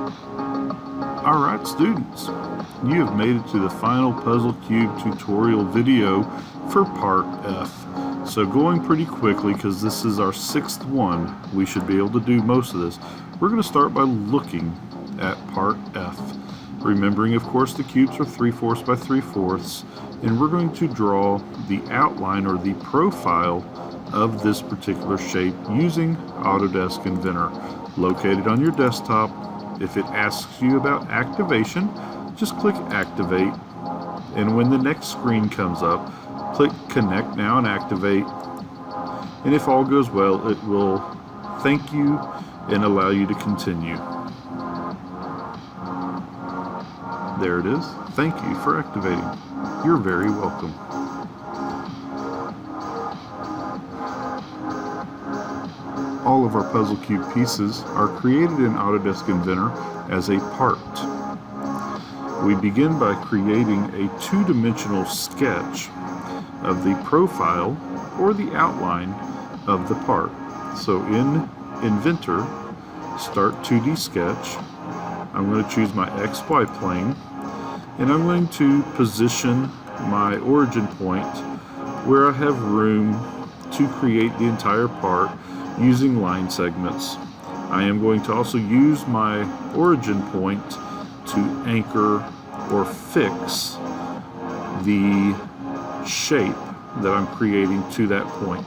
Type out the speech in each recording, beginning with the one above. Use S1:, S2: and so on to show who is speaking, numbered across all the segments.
S1: Alright students, you have made it to the final Puzzle Cube tutorial video for part F. So going pretty quickly because this is our 6th one, we should be able to do most of this. We're going to start by looking at part F. Remembering of course the cubes are 3/4 by 3/4, and we're going to draw the outline or the profile of this particular shape using Autodesk Inventor. Located on your desktop. If it asks you about activation, just click Activate, and when the next screen comes up, click Connect Now and Activate, and if all goes well, it will thank you and allow you to continue. There it is. Thank you for activating. You're very welcome. All of our Puzzle Cube pieces are created in Autodesk Inventor as a part. We begin by creating a two-dimensional sketch of the profile or the outline of the part. So in Inventor, start 2D sketch. I'm going to choose my XY plane, and I'm going to position my origin point where I have room to create the entire part using line segments. I am going to also use my origin point to anchor or fix the shape that I'm creating to that point.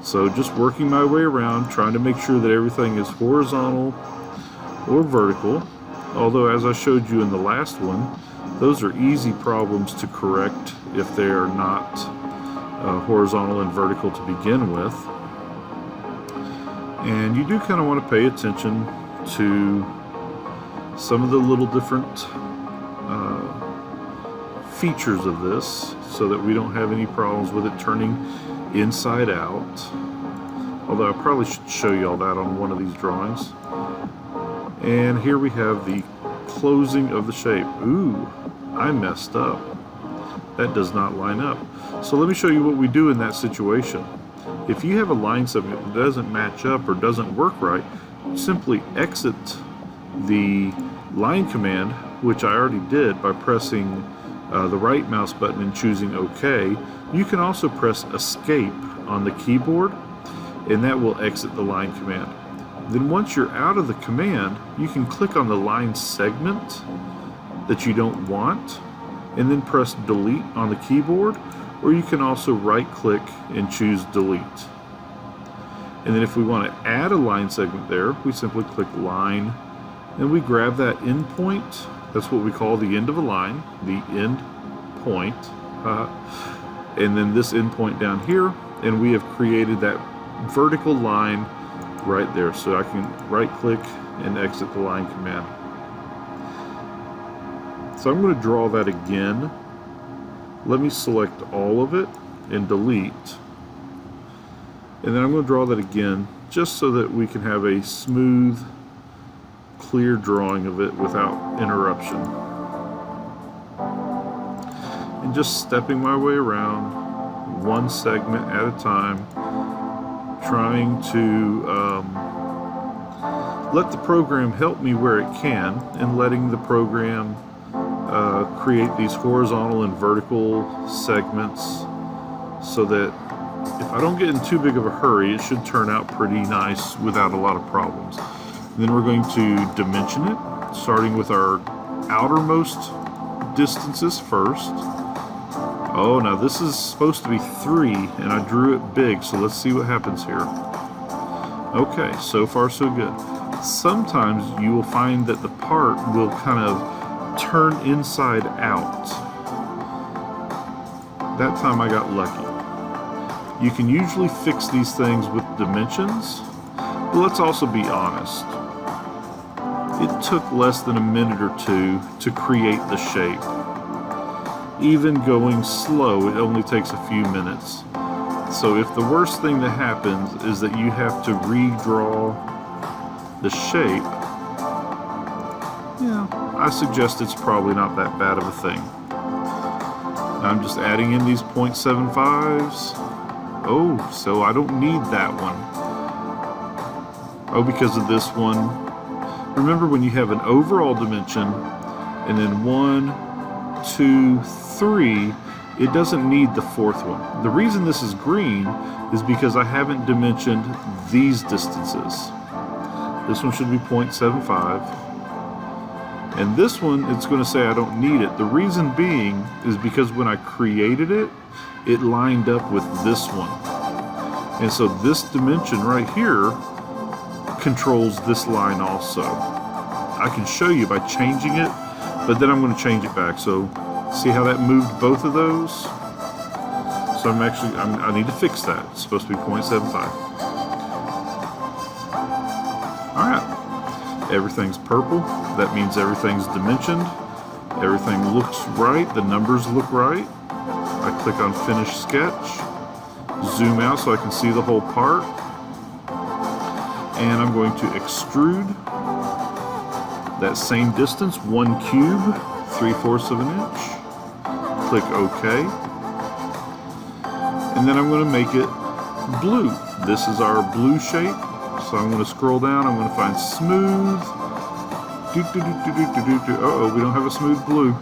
S1: So just working my way around, trying to make sure that everything is horizontal or vertical. Although as I showed you in the last one, those are easy problems to correct if they are not horizontal and vertical to begin with. And you do kind of want to pay attention to some of the little different features of this so that we don't have any problems with it turning inside out. Although I probably should show you all that on one of these drawings. And here we have the closing of the shape. Ooh, I messed up. That does not line up. So let me show you what we do in that situation. If you have a line segment that doesn't match up or doesn't work right, simply exit the line command, which I already did by pressing the right mouse button and choosing OK. You can also press Escape on the keyboard, and that will exit the line command. Then once you're out of the command, you can click on the line segment that you don't want, and then press Delete on the keyboard, or you can also right-click and choose Delete. And then if we want to add a line segment there, we simply click Line, and we grab that end point. That's what we call the end of a line, the end point. And then this end point down here, and we have created that vertical line right there. So I can right-click and exit the line command. So I'm going to draw that again. Let me select all of it and delete. And then I'm going to draw that again just so that we can have a smooth, clear drawing of it without interruption. And just stepping my way around one segment at a time, trying to let the program help me where it can, and letting the program create these horizontal and vertical segments so that if I don't get in too big of a hurry, it should turn out pretty nice without a lot of problems. And then we're going to dimension it, starting with our outermost distances first. Oh, now this is supposed to be 3, and I drew it big, so let's see what happens here. Okay, so far so good. Sometimes you will find that the part will kind of turn inside out. That time I got lucky. You can usually fix these things with dimensions, but let's also be honest. It took less than a minute or two to create the shape. Even going slow, it only takes a few minutes. So if the worst thing that happens is that you have to redraw the shape, yeah, I suggest it's probably not that bad of a thing. I'm just adding in these 0.75s. Oh, so I don't need that one. Oh, because of this one. remember when you have an overall dimension and then 1, 2, 3, it doesn't need the fourth one. The reason this is green is because I haven't dimensioned these distances. This one should be 0.75. And this one, it's going to say I don't need it. The reason being is because when I created it, it lined up with this one. And so this dimension right here controls this line also. I can show you by changing it, but then I'm going to change it back. So see how that moved both of those? So I need to fix that. It's supposed to be 0.75. Alright. Everything's purple. That means everything's dimensioned. Everything looks right. The numbers look right. I click on Finish Sketch. Zoom out so I can see the whole part. And I'm going to extrude that same distance, 1 cube, 3/4 of an inch. Click OK. And then I'm going to make it blue. This is our blue shape. So I'm going to scroll down. I'm going to find smooth. Uh-oh, we don't have a smooth blue.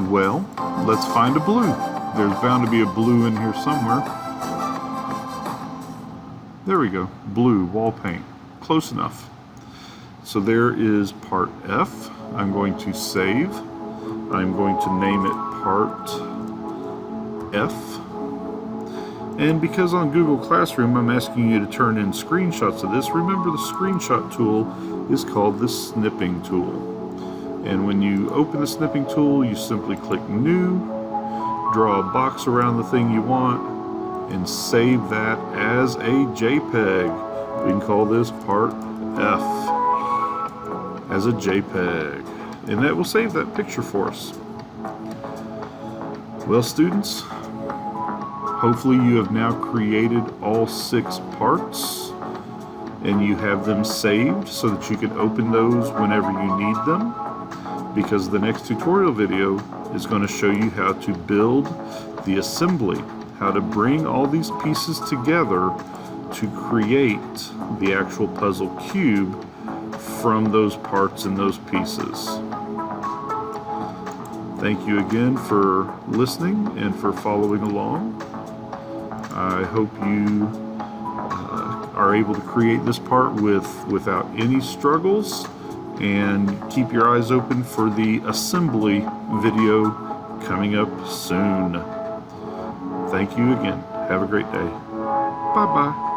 S1: Well, let's find a blue. There's bound to be a blue in here somewhere. There we go. Blue wall paint. Close enough. So there is part F. I'm going to save. I'm going to name it part F. And because on Google Classroom I'm asking you to turn in screenshots of this, remember the screenshot tool is called the snipping tool. And when you open the snipping tool, you simply click New, draw a box around the thing you want, and save that as a JPEG. We can call this part F as a JPEG. And that will save that picture for us. Well, students, hopefully you have now created all 6 parts and you have them saved so that you can open those whenever you need them, because the next tutorial video is going to show you how to build the assembly, how to bring all these pieces together to create the actual puzzle cube from those parts and those pieces. Thank you again for listening and for following along. I hope you are able to create this part without any struggles, and keep your eyes open for the assembly video coming up soon. Thank you again. Have a great day. Bye-bye.